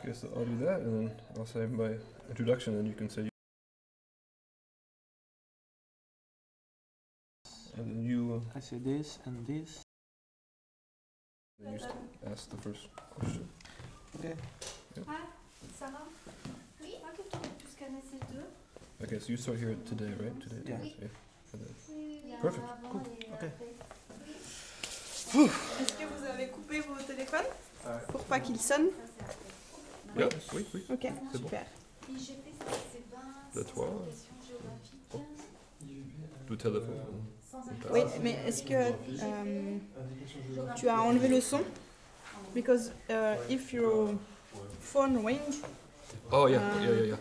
guess I'll do that, and then I'll say my introduction, and you can say. And then you. I say this and this. You ask the first question. Okay. Yeah. Ah, Sarah? Oui. Ok, tu peux plus scanner ces deux. Okay, so you start here today, right? Today. Yeah. And then- Oui, oui. Perfect. Cool. Okay. Est-ce que vous avez coupé vos téléphones pour pas qu'ils sonnent? Yeah, oui, oui. Ok, C'est bon. super. IGP, c'est 20 De toi. sans indication géographique. Le téléphone. Sans Oui, indication. mais est-ce que tu as enlevé le son? Because if your phone ring, Oh, yeah, yeah.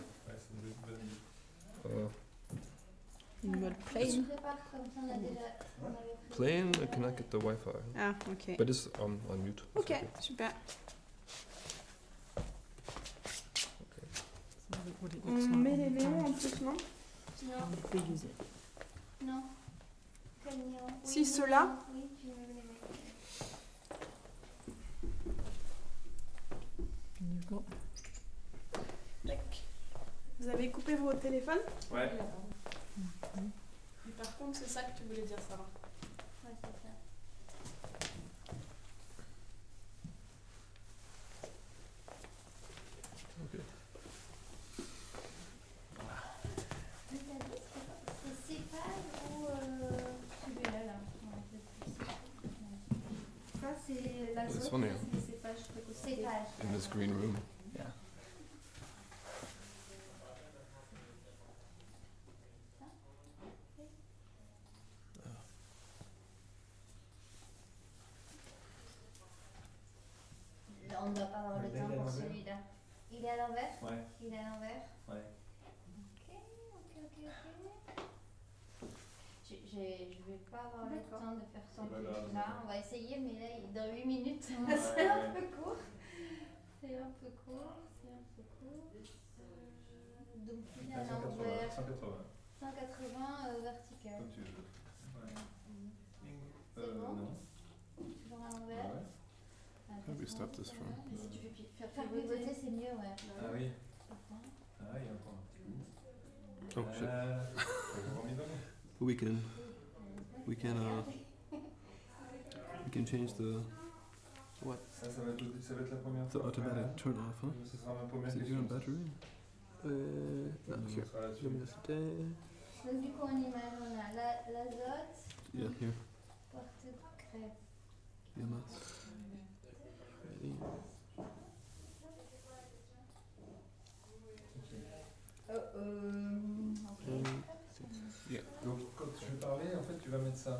in mode Tu plane. prépares comme ça, on a déjà. On avait pris. Plane, I cannot get the Wi-Fi. Ah, ok. But it's on mute. It's Ok, super. On met les néons en plus, non? Non. Non. Quel néon? Si, Oui, ceux-là. néon. Oui, tu me les mets. Tac. Vous avez coupé vos téléphones? Ouais. Et par contre, c'est ça que tu voulais dire, Sarah. Ouais, c'est ça. Okay. Mais t'as dit, c'est cépage ou celui-là, là? Non, c'est plus cépage. Ça, c'est l'azote, It's funny, ça, c'est des cépages précoces. Cépage. In this green room. Yeah. Là, on ne doit pas avoir le Il est temps à pour l'envers. celui-là. Il est à l'envers? Ouais. Il est à l'envers? Ouais. Ok. Je vais pas avoir le temps de faire son C'est pas truc grave. là. On va essayer, mais là, dans 8 minutes, c'est Ouais, un ouais. peu court. C'est un peu court. Donc, il est à 180. l'envers. 180. 180 vertical. Comme tu veux. Ouais. C'est bon? Non. Toujours à l'envers. Ouais. How do we stop this from? Et si tu fais faire pivoter, c'est mieux, ouais. Ah oui. Attends. Ah, il y a encore un petit bout. Oh shit. Faut remis dedans. We can change the What? Ça va être la première the fois. automatic turn off, huh? Ce sera ma première Is it here question. on battery? No, Ce here. sera là-dessus. Luminosité. Donc, du coup, en image, on a l'azote, Yeah, here. porte-crêpe. EMS. Ready. Ok. Donc, quand je vais parler, en fait, tu vas mettre ça.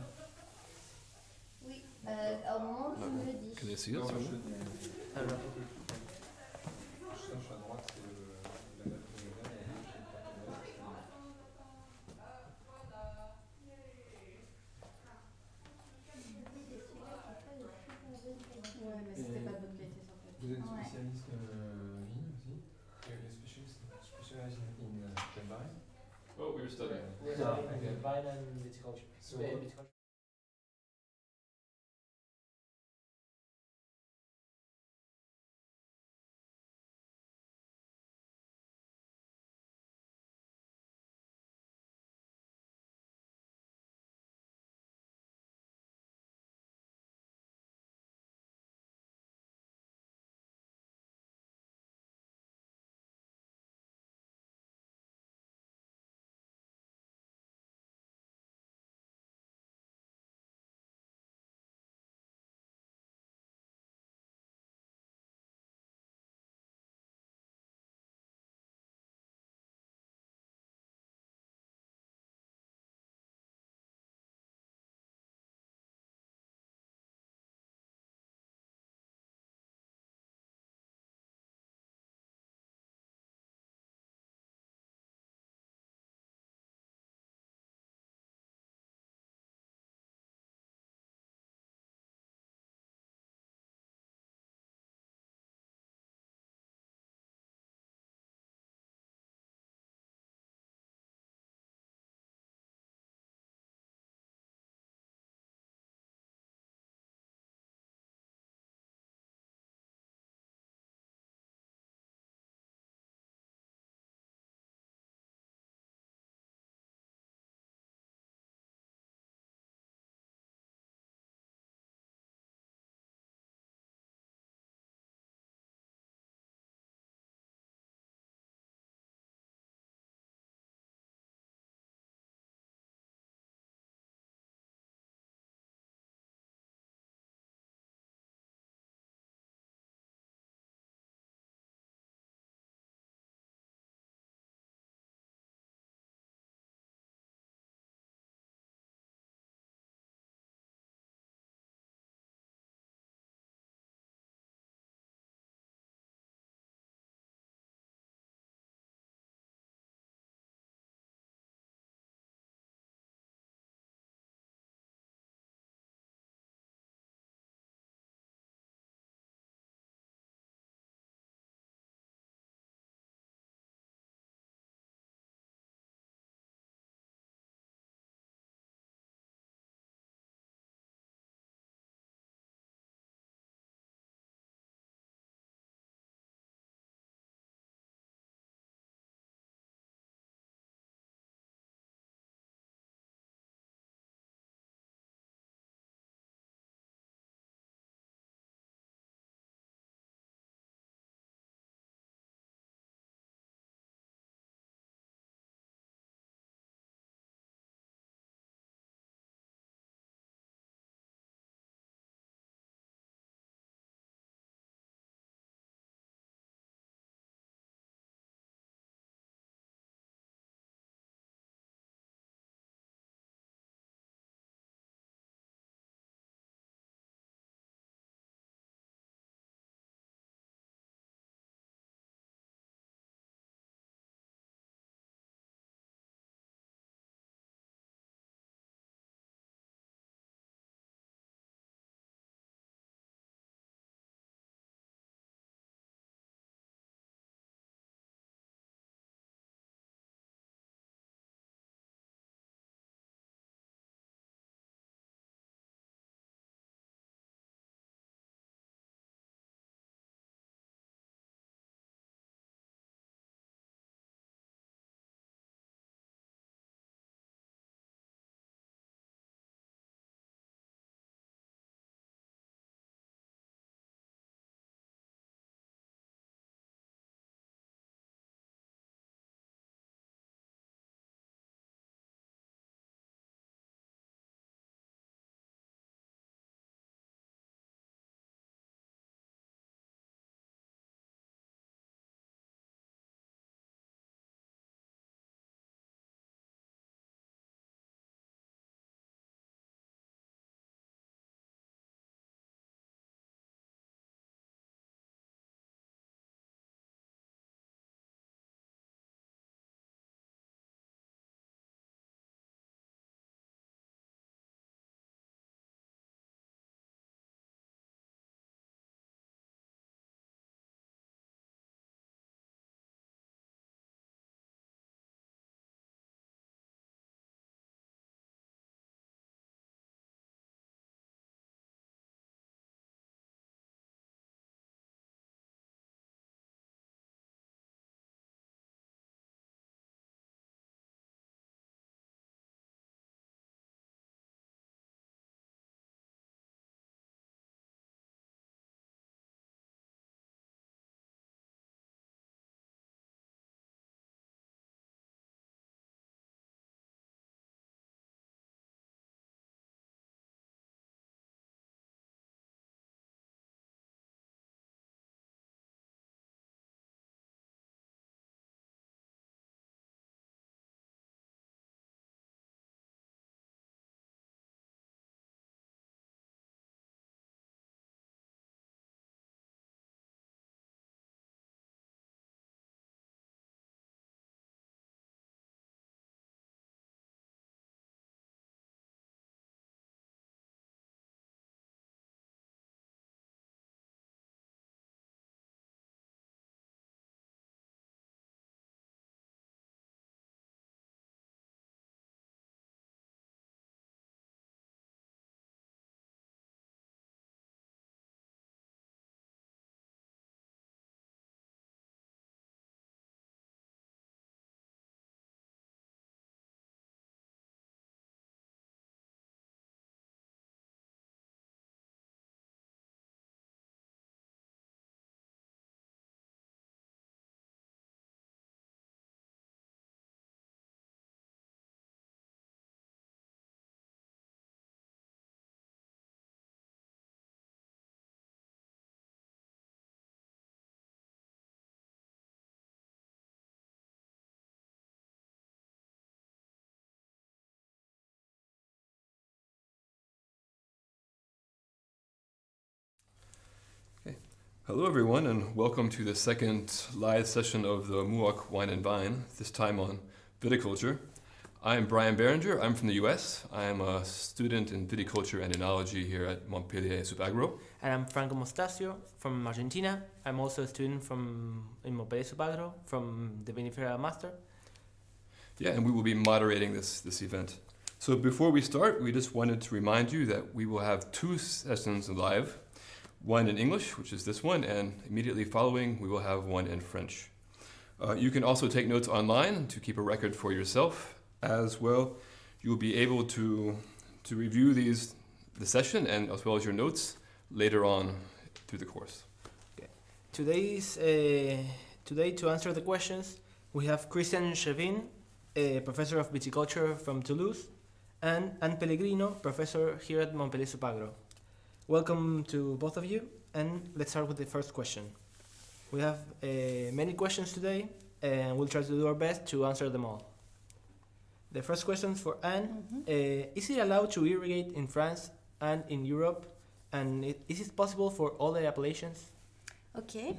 Oui, au moment où tu me le dis. Can they see it? Non, je somewhere? dis. Alors. Je cherche à droite, c'est la lettre que je vais faire. Ouais, mais c'était pas de bonne qualité sur le Vous êtes Ouais. spécialiste vigne aussi? Specialized in combine? Oh, we were studying. Ah, okay. Wine and viticulture. So, Viticulture. Hello everyone and welcome to the second live session of the MUOC Wine and Vine, this time on viticulture. I'm Brian Berenger, I'm from the US. I'm a student in viticulture and enology here at Montpellier SupAgro. And I'm Franco Mostasio from Argentina. I'm also a student in Montpellier SupAgro from the Vinifera Master. Yeah, and we will be moderating this event. So before we start, we just wanted to remind you that we will have two sessions live. One in English, which is this one, and immediately following we will have one in French. You can also take notes online to keep a record for yourself. As well, you will be able to review the session and as well as your notes later on through the course. Okay. Today to answer the questions, we have Christian Chevin, a professor of viticulture from Toulouse, and Anne Pellegrino, professor here at Montpellier SupAgro. Welcome to both of you, and let's start with the first question. We have many questions today, and we'll try to do our best to answer them all. The first question for Anne, is it allowed to irrigate in France and in Europe, and is it possible for all the appellations? Okay,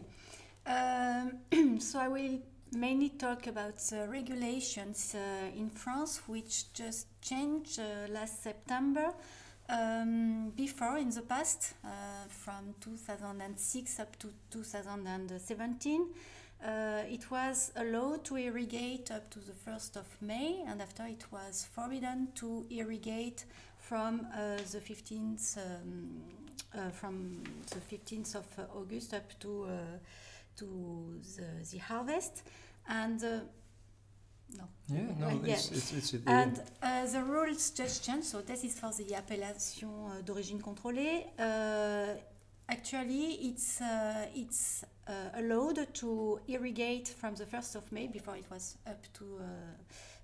so I will mainly talk about the regulations in France, which just changed last September. Before, in the past, from 2006 up to 2017, it was allowed to irrigate up to the 1st of May, and after it was forbidden to irrigate from the 15th of August up to the harvest. And the rules just changed, so this is for the appellation d'origine contrôlée. Actually, it's allowed to irrigate from the 1st of May. Before it was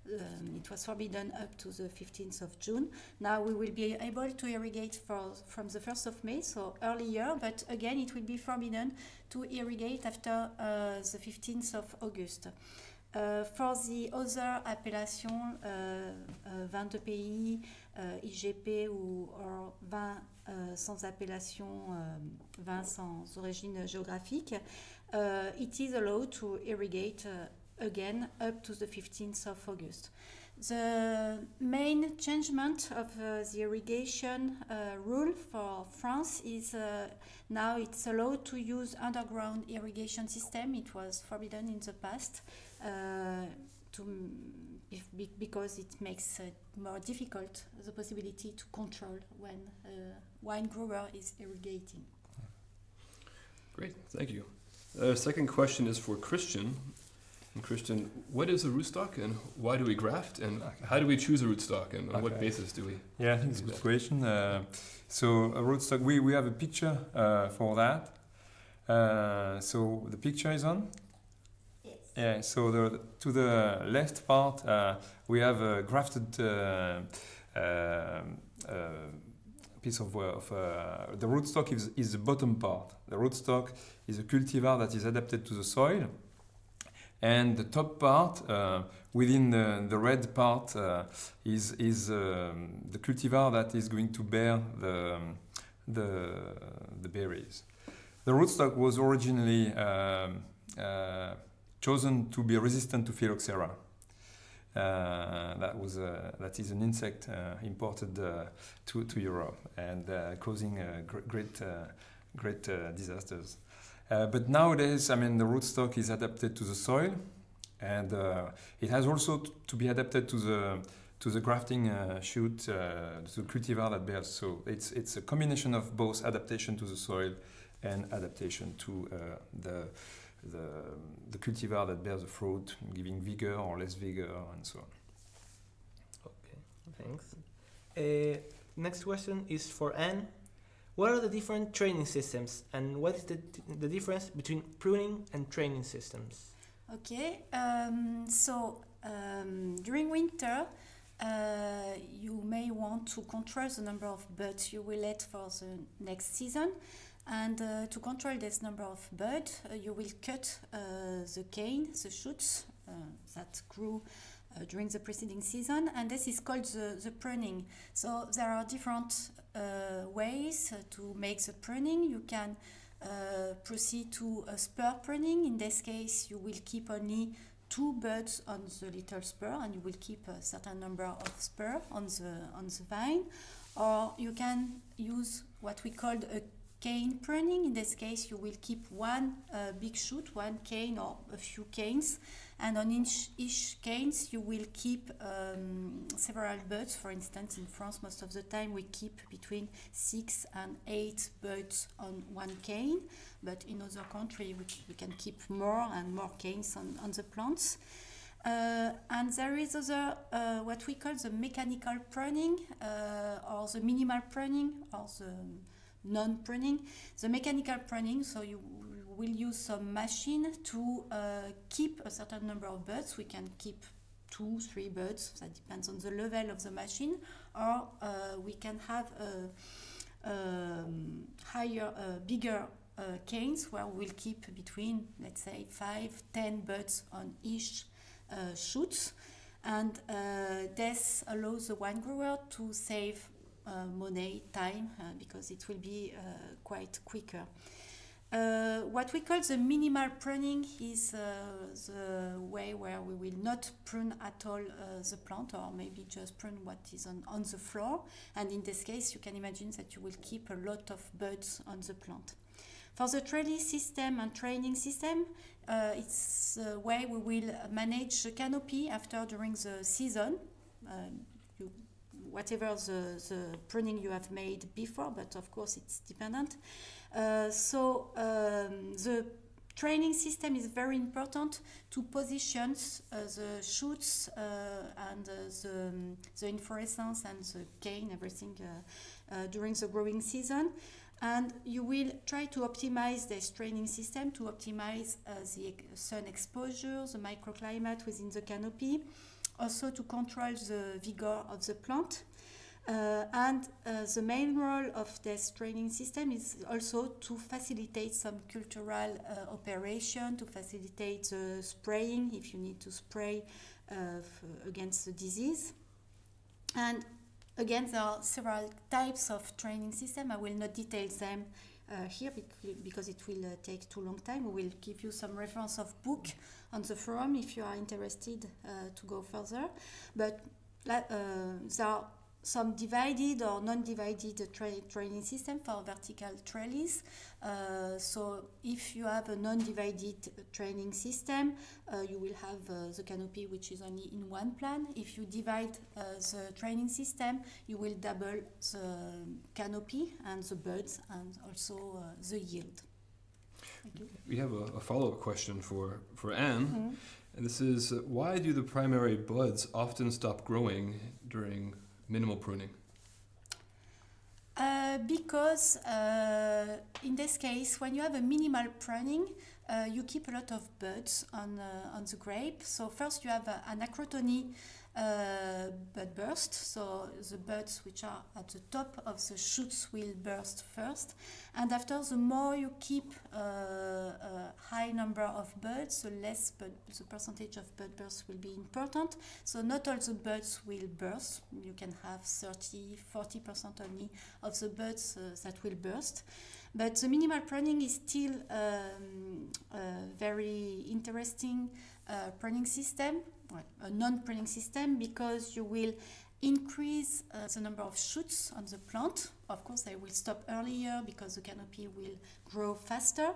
it was forbidden up to the 15th of June. Now we will be able to irrigate from the 1st of May, so earlier, but again it will be forbidden to irrigate after the 15th of August. For the other appellations, vin de pays, IGP ou vin sans appellation, vin sans origine géographique, it is allowed to irrigate again up to the 15th of August. The main changement of the irrigation rule for France is now it's allowed to use underground irrigation system. It was forbidden in the past because it makes more difficult the possibility to control when a wine grower is irrigating. Great, thank you. Second question is for Christian. And Christian, what is a rootstock and why do we graft and how do we choose a rootstock and on what basis do we? Yeah, I think it's a good question. So a rootstock, we have a picture for that. So the picture is on? Yes. Yeah, so to the left part we have a grafted piece of the rootstock is the bottom part. The rootstock is a cultivar that is adapted to the soil. And the top part, within the red part, is the cultivar that is going to bear the berries. The rootstock was originally chosen to be resistant to phylloxera. That is an insect imported to Europe and causing great disasters. But nowadays, I mean, the rootstock is adapted to the soil, and it has also to be adapted to the grafting shoot, to the cultivar that bears. So it's a combination of both adaptation to the soil and adaptation to the cultivar that bears the fruit, giving vigor or less vigor, and so on. Okay, thanks. Next question is for Anne. What are the different training systems and what is the difference between pruning and training systems? Okay, during winter, you may want to control the number of buds you will let for the next season. And to control this number of buds, you will cut the cane, the shoots that grew during the preceding season, and this is called the pruning. So there are different ways to make the pruning. You can proceed to spur pruning. In this case, you will keep only 2 buds on the little spur, and you will keep a certain number of spur on the vine. Or you can use what we call a cane pruning. In this case, you will keep one big shoot, one cane or a few canes, and on each canes you will keep several buds. For instance, in France, most of the time we keep between 6 and 8 buds on one cane, but in other countries we can keep more and more canes on the plants. And there is other what we call the mechanical pruning or the minimal pruning or the non-pruning. The mechanical pruning, so you will use some machine to keep a certain number of buds. We can keep 2, 3 buds, that depends on the level of the machine, or we can have bigger canes where we'll keep between, let's say, 5, 10 buds on each shoots, and this allows the wine grower to save money, time, because it will be quite quicker. What we call the minimal pruning is the way where we will not prune at all the plant, or maybe just prune what is on the floor, and in this case you can imagine that you will keep a lot of buds on the plant. For the trellis system and training system, it's the way we will manage the canopy during the season, whatever the pruning you have made before, but of course it's dependent. So the training system is very important to position the shoots and the inflorescence and the cane, everything during the growing season. And you will try to optimize this training system to optimize the sun exposure, the microclimate within the canopy, also to control the vigor of the plant. And the main role of this training system is also to facilitate some cultural operation, to facilitate the spraying if you need to spray against the disease. And again, there are several types of training system. I will not detail them here because it will take too long time. We will give you some reference of book on the forum if you are interested to go further. But there are some divided or non-divided training system for vertical trellis. So if you have a non-divided training system, you will have the canopy which is only in one plan. If you divide the training system, you will double the canopy and the buds and also the yield. Thank you. We have a follow-up question for Anne, and this is, why do the primary buds often stop growing during minimal pruning? Because in this case, when you have a minimal pruning, you keep a lot of buds on the grape. So first you have an acrotony bud burst. So the buds which are at the top of the shoots will burst first. And after, the more you keep a high number of buds, the less the percentage of bud bursts will be important. So not all the buds will burst. You can have 30-40% only of the buds that will burst. But the minimal pruning is still a very interesting pruning system, a non-pruning system, because you will increase the number of shoots on the plant. Of course, they will stop earlier because the canopy will grow faster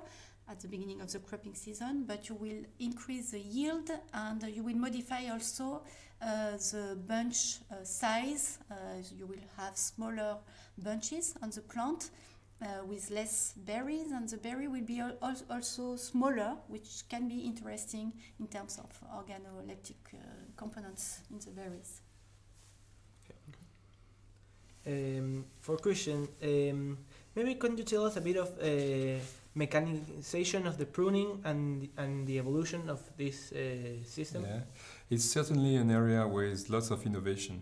at the beginning of the cropping season, but you will increase the yield and you will modify also the bunch size. You will have smaller bunches on the plant with less berries, and the berry will be also smaller, which can be interesting in terms of organoleptic components in the berries. For Christian, maybe can you tell us a bit of mechanization of the pruning and the evolution of this system? Yeah, it's certainly an area with lots of innovation.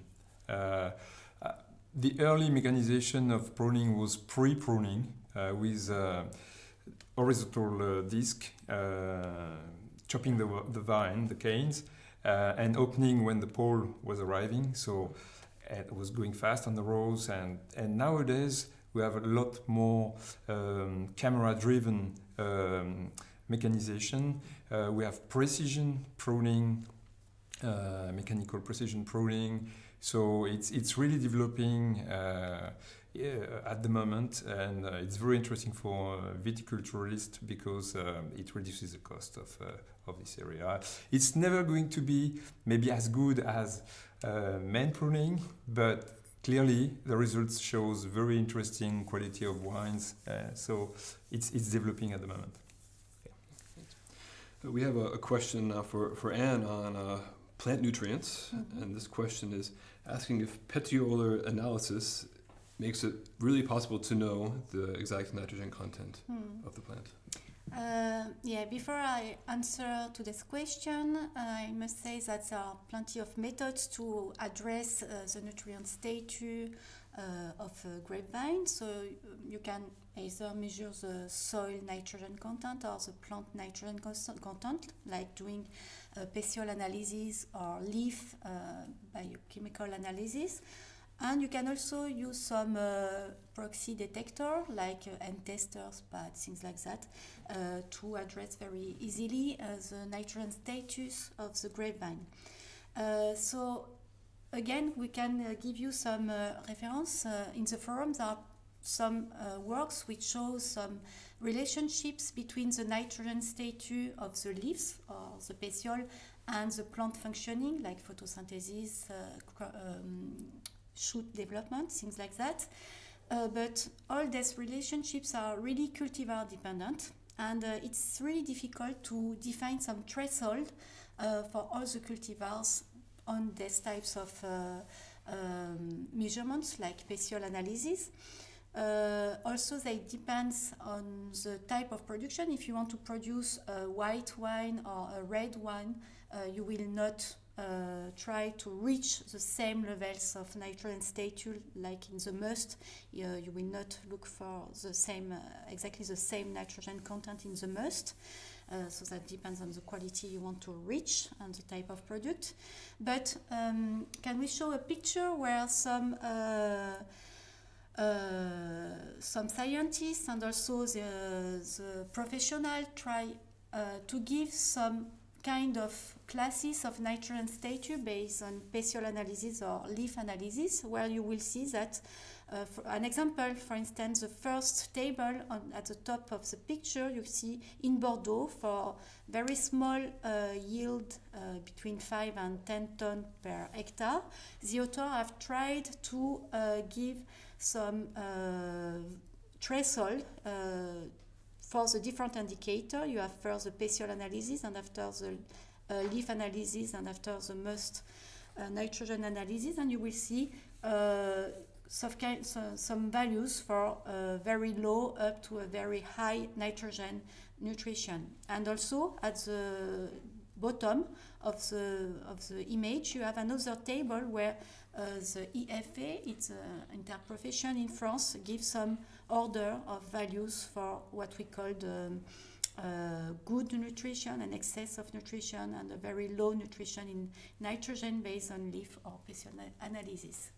The early mechanization of pruning was pre-pruning with horizontal disc, chopping the vine, the canes, and opening when the pole was arriving. So it was going fast on the rows, and nowadays We have a lot more camera-driven mechanization. We have precision pruning, mechanical precision pruning. So it's really developing at the moment, and it's very interesting for viticulturists because it reduces the cost of this area. It's never going to be maybe as good as main pruning, but clearly the results shows very interesting quality of wines. So it's developing at the moment. We have a question now for Anne on plant nutrients, and this question is asking if petiolar analysis makes it really possible to know the exact nitrogen content of the plant. Yeah, before I answer to this question, I must say that there are plenty of methods to address the nutrient status of grapevine. So you can either measure the soil nitrogen content or the plant nitrogen content, like doing pestiole analysis or leaf biochemical analysis. And you can also use some proxy detector like end testers, but things like that, to address very easily the nitrogen status of the grapevine. So again, we can give you some reference. In the forum, there are some works which show some relationships between the nitrogen status of the leaves or the pestiole and the plant functioning, like photosynthesis, shoot development, things like that. But all these relationships are really cultivar dependent, and it's really difficult to define some threshold for all the cultivars on these types of measurements, like pestiole analysis. Also, they depend on the type of production. If you want to produce a white wine or a red wine, you will not try to reach the same levels of nitrogen status like in the must. You will not look for the same, exactly the same nitrogen content in the must. So that depends on the quality you want to reach and the type of product. But can we show a picture where some scientists and also the professional try to give some kind of classes of nitrogen status based on pestiole analysis or leaf analysis, where you will see that, for an example, for instance, the first table at the top of the picture, you see in Bordeaux for very small yield between 5 and 10 tons per hectare. The author have tried to give some threshold for the different indicator. You have first the pestiole analysis, and after the leaf analysis, and after the must nitrogen analysis, and you will see some values for very low up to a very high nitrogen nutrition. And also at the bottom of the image, you have another table where the IFA, it's an interprofession in France, gives some order of values for what we call the good nutrition and excess of nutrition, and a very low nutrition in nitrogen based on leaf or pestiole analysis.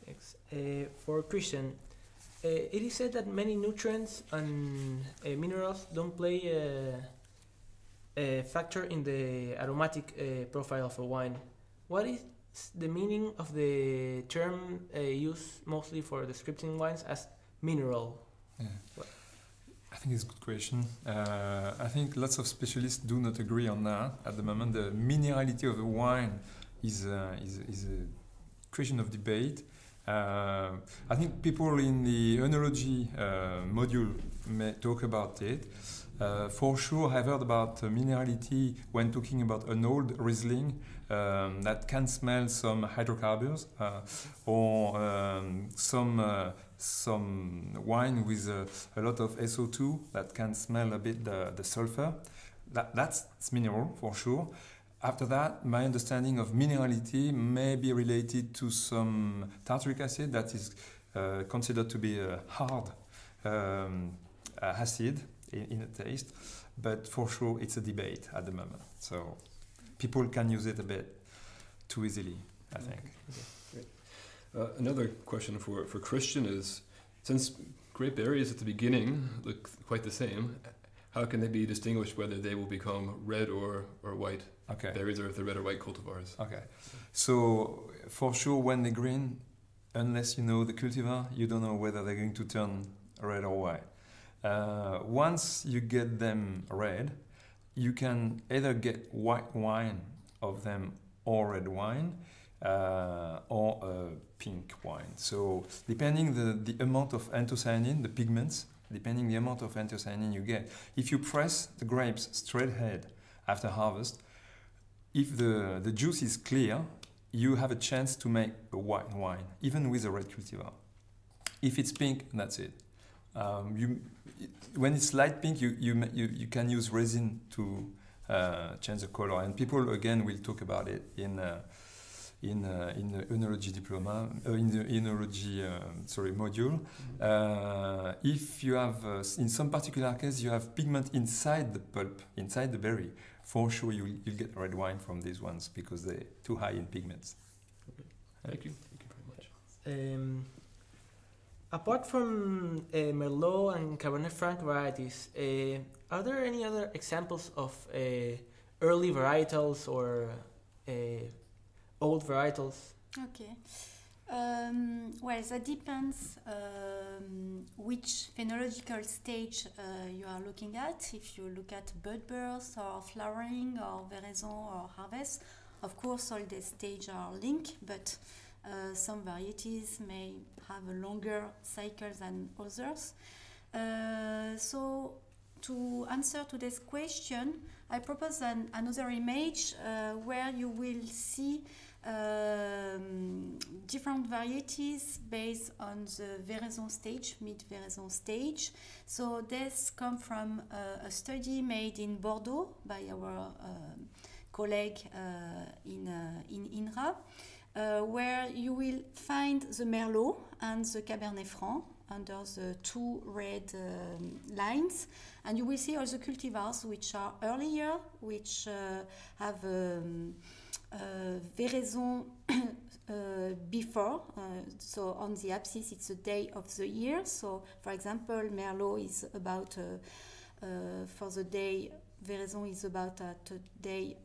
Thanks. For Christian, it is said that many nutrients and minerals don't play a factor in the aromatic profile of a wine. What is the meaning of the term used mostly for describing wines as mineral? Yeah. I think it's a good question. I think lots of specialists do not agree on that at the moment. The minerality of a wine is a question of debate. I think people in the enology module may talk about it. For sure, I've heard about minerality when talking about an old Riesling that can smell some hydrocarbons, or some wine with a lot of SO2 that can smell a bit the sulfur. That's mineral for sure. After that, my understanding of minerality may be related to some tartaric acid that is considered to be a hard acid in a taste, but for sure it's a debate at the moment. So people can use it a bit too easily, I think. Okay, Another question for Christian is, since grape berries at the beginning look quite the same, how can they be distinguished whether they will become red or white Okay. berries, or if they're red or white cultivars? Okay. So for sure, when they're green, unless you know the cultivar, you don't know whether they're going to turn red or white. Once you get them red, you can either get white wine of them or red wine, or pink wine. So depending the amount of anthocyanin, the pigments, depending the amount of anthocyanin you get. If you press the grapes straight ahead after harvest, if the juice is clear, you have a chance to make a white wine, even with a red cultivar. If it's pink, that's it. When it's light pink, you can use resin to change the color. And people again will talk about it in the enology diploma, in the enology module. If you have, in some particular case, you have pigment inside the pulp, inside the berry, for sure you'll get red wine from these ones because they're too high in pigments. Thank you. Thank you very much. Apart from Merlot and Cabernet Franc varieties, are there any other examples of early varietals or old varietals? Okay. Well, that depends which phenological stage you are looking at. If you look at bud burst or flowering or veraison or harvest, of course all these stages are linked, but some varieties may have a longer cycle than others. So to answer to this question, I propose another image where you will see different varieties based on the veraison stage, mid-veraison stage. So this comes from a study made in Bordeaux by our colleague in INRA, where you will find the Merlot and the Cabernet Franc under the two red lines, and you will see all the cultivars which are earlier, which have veraison before. So on the axis it's the day of the year. So for example, Merlot is about for the day, veraison is about at day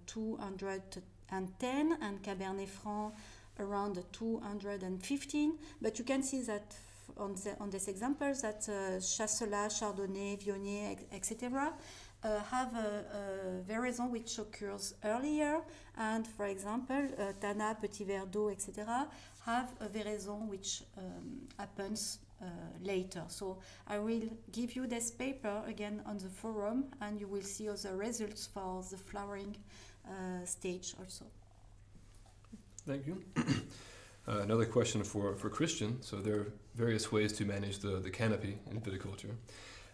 210, and Cabernet Franc around 215. But you can see that on this example that Chasselas, Chardonnay, Viognier, etc. Have a veraison which occurs earlier, and for example, Tana, Petit Verdot, etc. have a veraison which happens later. So I will give you this paper again on the forum, and you will see all the results for the flowering stage also. Thank you. Another question for Christian. So there are various ways to manage the canopy in viticulture.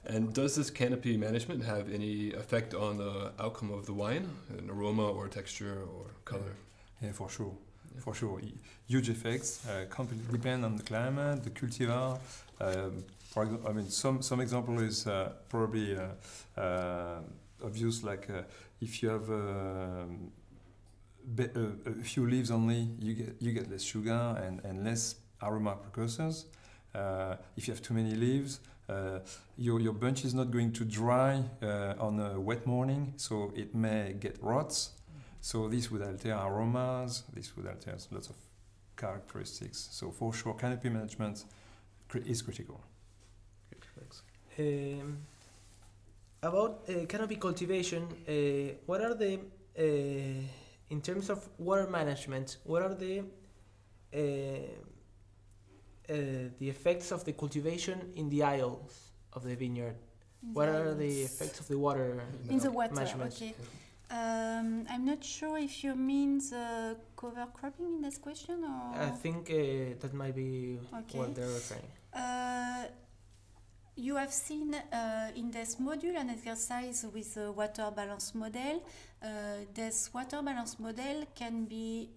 And does this canopy management have any effect on the outcome of the wine, an aroma or texture or color? Yeah, for sure. Yeah. For sure. Huge effects. Completely depend on the climate, the cultivar. For example, I mean, some example is probably obvious, like if you have a few leaves only, you get less sugar and less aroma precursors. If you have too many leaves, your bunch is not going to dry on a wet morning, so it may get rots. So this would alter aromas, this would alter lots of characteristics. So for sure, canopy management is critical. Great, thanks. About canopy cultivation, what are the, in terms of water management, what are the effects of the cultivation in the aisles of the vineyard? What are the effects of the water in the water? management? Okay. I'm not sure if you mean the cover cropping in this question, or I think that might be what they're referring. You have seen in this module an exercise with the water balance model. This water balance model can be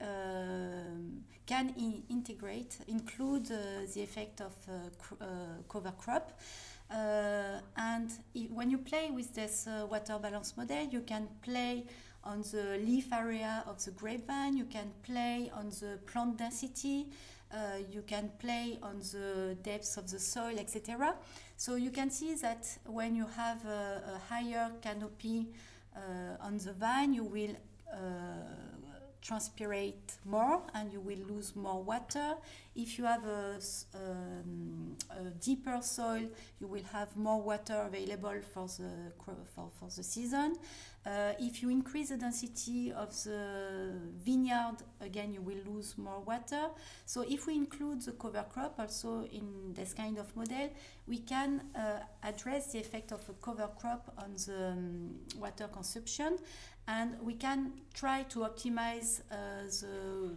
include the effect of cover crop. And when you play with this water balance model, you can play on the leaf area of the grapevine, you can play on the plant density, You can play on the depths of the soil, etc. So you can see that when you have a higher canopy on the vine, you will transpirate more and you will lose more water. If you have a deeper soil, you will have more water available for the season. If you increase the density of the vineyard, again, you will lose more water. So if we include the cover crop also in this kind of model, we can address the effect of a cover crop on the water consumption, and we can try to optimize the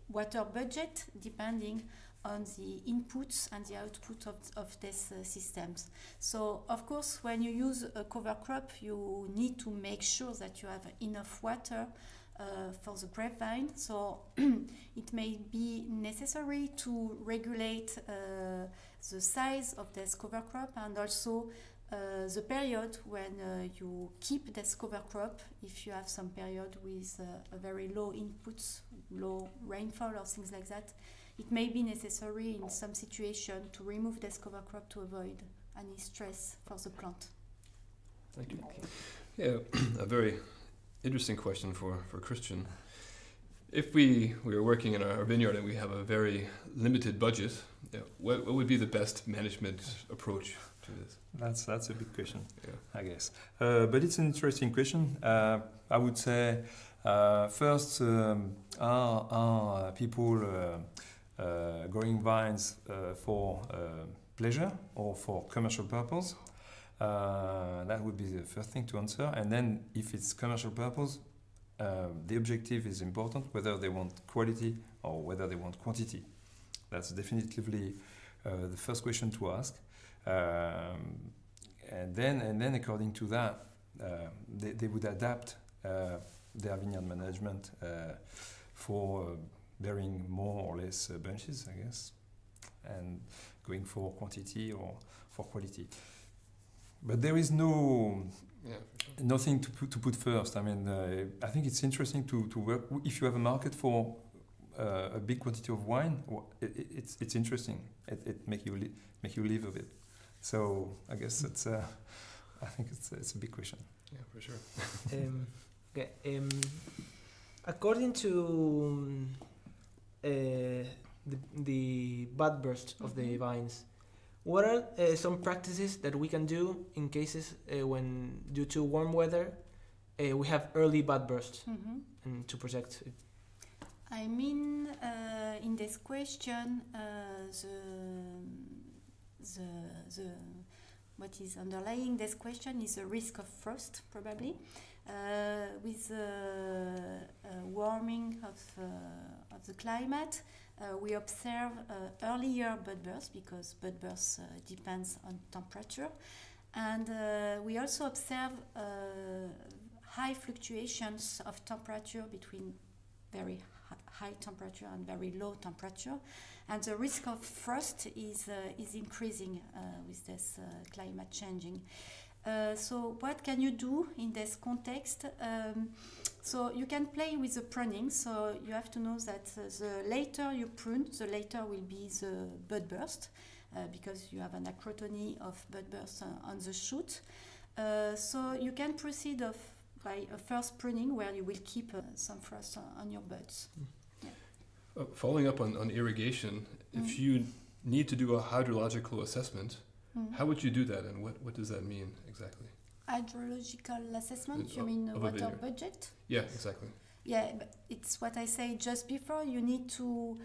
water budget depending on the inputs and the output of these systems. So, of course, when you use a cover crop, you need to make sure that you have enough water for the grapevine. So, it may be necessary to regulate the size of this cover crop and also the period when you keep this cover crop. If you have some period with a very low inputs, low rainfall or things like that, it may be necessary in some situation to remove this cover crop to avoid any stress for the plant. Thank you. Yeah, a very interesting question for Christian. If we are working in our vineyard and we have a very limited budget, what would be the best management approach to this? That's a big question, Yeah. I guess. But it's an interesting question. I would say first, are people growing vines for pleasure or for commercial purpose? That would be the first thing to answer. And then if it's commercial purpose, the objective is important, whether they want quality or whether they want quantity. That's definitively the first question to ask. And then according to that, they would adapt their vineyard management for bearing more or less bunches, I guess, and going for quantity or for quality. But there is nothing to put first. I mean, I think it's interesting to work. If you have a market for a big quantity of wine, it's interesting. It make you live a bit. So I guess it's I think it's a big question. Yeah, for sure. Okay. According to the bud burst of the vines, what are some practices that we can do in cases when, due to warm weather, we have early bud bursts, and to protect it? I mean, in this question, what is underlying this question is the risk of frost, probably. With the warming of the climate, we observe earlier bud bursts because bud bursts depends on temperature, and we also observe high fluctuations of temperature between very high temperature and very low temperature, and the risk of frost is increasing with this climate changing. So what can you do in this context? So you can play with the pruning. So you have to know that the later you prune, the later will be the bud burst, because you have an acrotony of bud burst on the shoot. So you can proceed by a first pruning where you will keep some frost on your buds. Yeah. Following up on irrigation, if you need to do a hydrological assessment, how would you do that, and what does that mean exactly? Hydrological assessment, you mean water budget? Yeah, exactly. Yeah, but it's what I say just before. You need to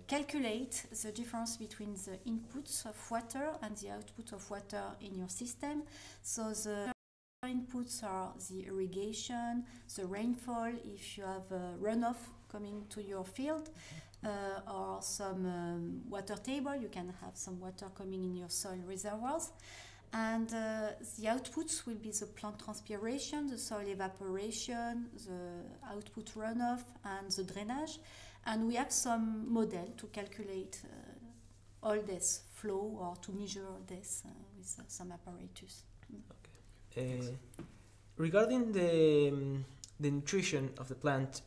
calculate the difference between the inputs of water and the output of water in your system. So the inputs are the irrigation, the rainfall, if you have a runoff coming to your field, or some water table, you can have some water coming in your soil reservoirs. And the outputs will be the plant transpiration, the soil evaporation, the output runoff, and the drainage. And we have some model to calculate all this flow or to measure this with some apparatus. Regarding the nutrition of the plant,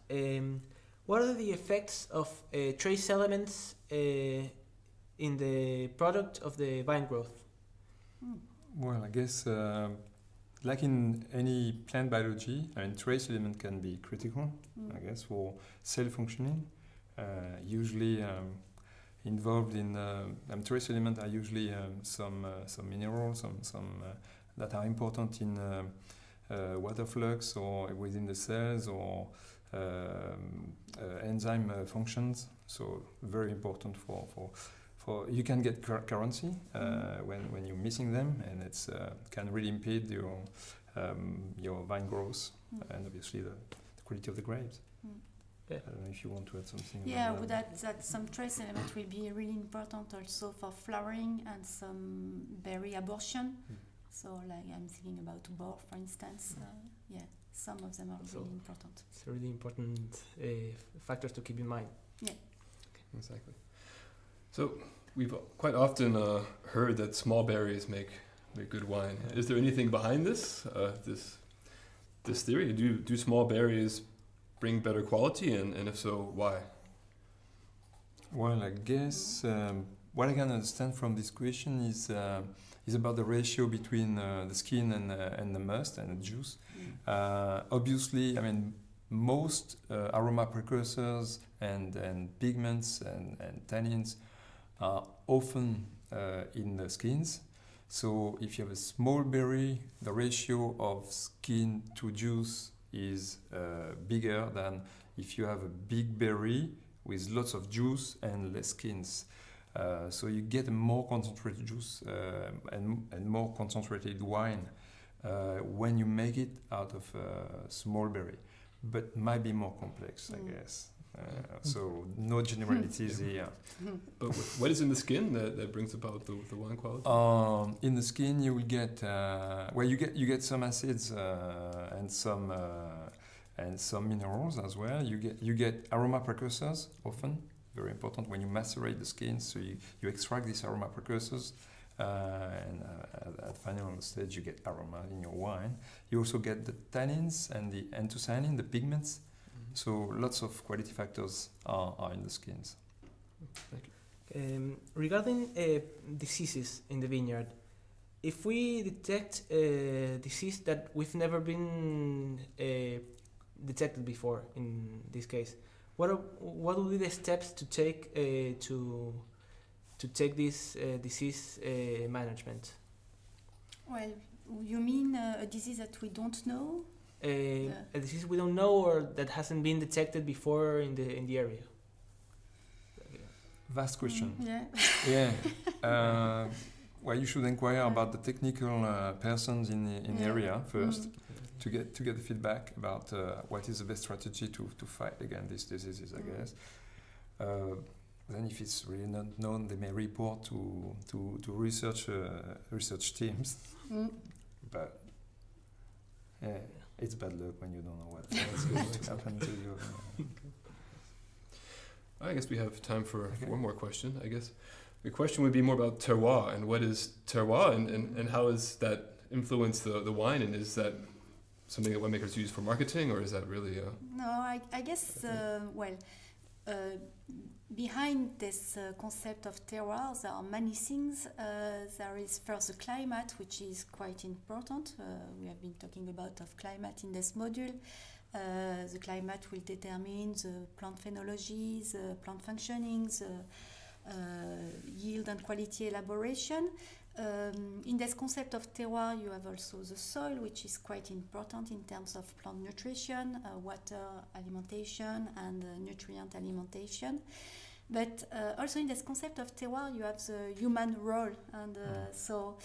What are the effects of trace elements in the product of the vine growth? Well, I guess like in any plant biology, I mean, trace element can be critical, I guess, for cell functioning. Usually involved in trace elements are usually some minerals, some that are important in water flux or within the cells or enzyme functions. So very important for you can get currency when you're missing them, and it's can really impede your vine growth and obviously the quality of the grapes. I don't know if you want to add something. Yeah, I would add that some trace element will be really important also for flowering and some berry abortion. So, like I'm thinking about bore, for instance. Some of them are really important. It's a really important factor to keep in mind. Yeah. Okay, exactly. So we've quite often heard that small berries make good wine. Is there anything behind this this theory? Do small berries bring better quality, and if so, why? Well, I guess what I can understand from this question is about the ratio between the skin and the must and the juice. Obviously, I mean, most aroma precursors and pigments and tannins are often in the skins. So if you have a small berry, the ratio of skin to juice is bigger than if you have a big berry with lots of juice and less skins. So you get a more concentrated juice and more concentrated wine when you make it out of a small berry, but might be more complex, I guess. So no generalities here. But what is in the skin that brings about the wine quality? In the skin, you will get you get some acids and some minerals as well. You get aroma precursors often, very important when you macerate the skin. So you extract these aroma precursors, and at final stage you get aroma in your wine. You also get the tannins and the anthocyanin, the pigments. So lots of quality factors are in the skins. Regarding diseases in the vineyard, if we detect a disease that we've never been detected before in this case, what would be the steps to take to take this disease management? Well, you mean a disease that we don't know? A disease we don't know or that hasn't been detected before in the area. Vast question. Yeah. Well, you should inquire about the technical persons in the area first to get the feedback about what is the best strategy to fight against these diseases, I guess. Then, if it's really not known, they may report to research teams. But yeah. It's bad luck when you don't know what's going to happen to you. I guess we have time for one more question. I guess the question would be more about terroir and what is terroir and how does that influence the wine, and is that something that winemakers use for marketing, or is that really No, I guess behind this concept of terroir, there are many things. There is first the climate, which is quite important. We have been talking about climate in this module. The climate will determine the plant phenology, the plant functioning, the yield and quality elaboration. In this concept of terroir, you have also the soil, which is quite important in terms of plant nutrition, water alimentation, and nutrient alimentation. But also in this concept of terroir, you have the human role, and so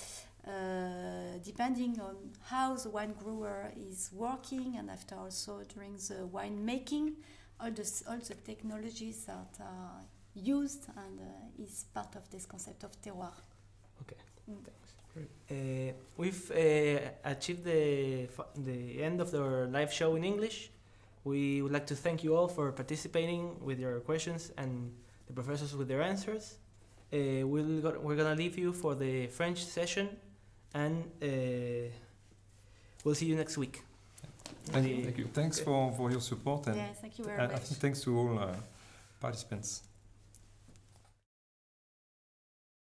depending on how the wine grower is working, and after also during the wine making, all the technologies that are used and is part of this concept of terroir. Okay, thanks. Great. We've achieved the end of our live show in English. We would like to thank you all for participating with your questions and the professors with their answers. We're gonna leave you for the French session, and we'll see you next week. Thank you. Thanks Okay. for your support, and Yeah, thank you very I much. think thanks to all participants.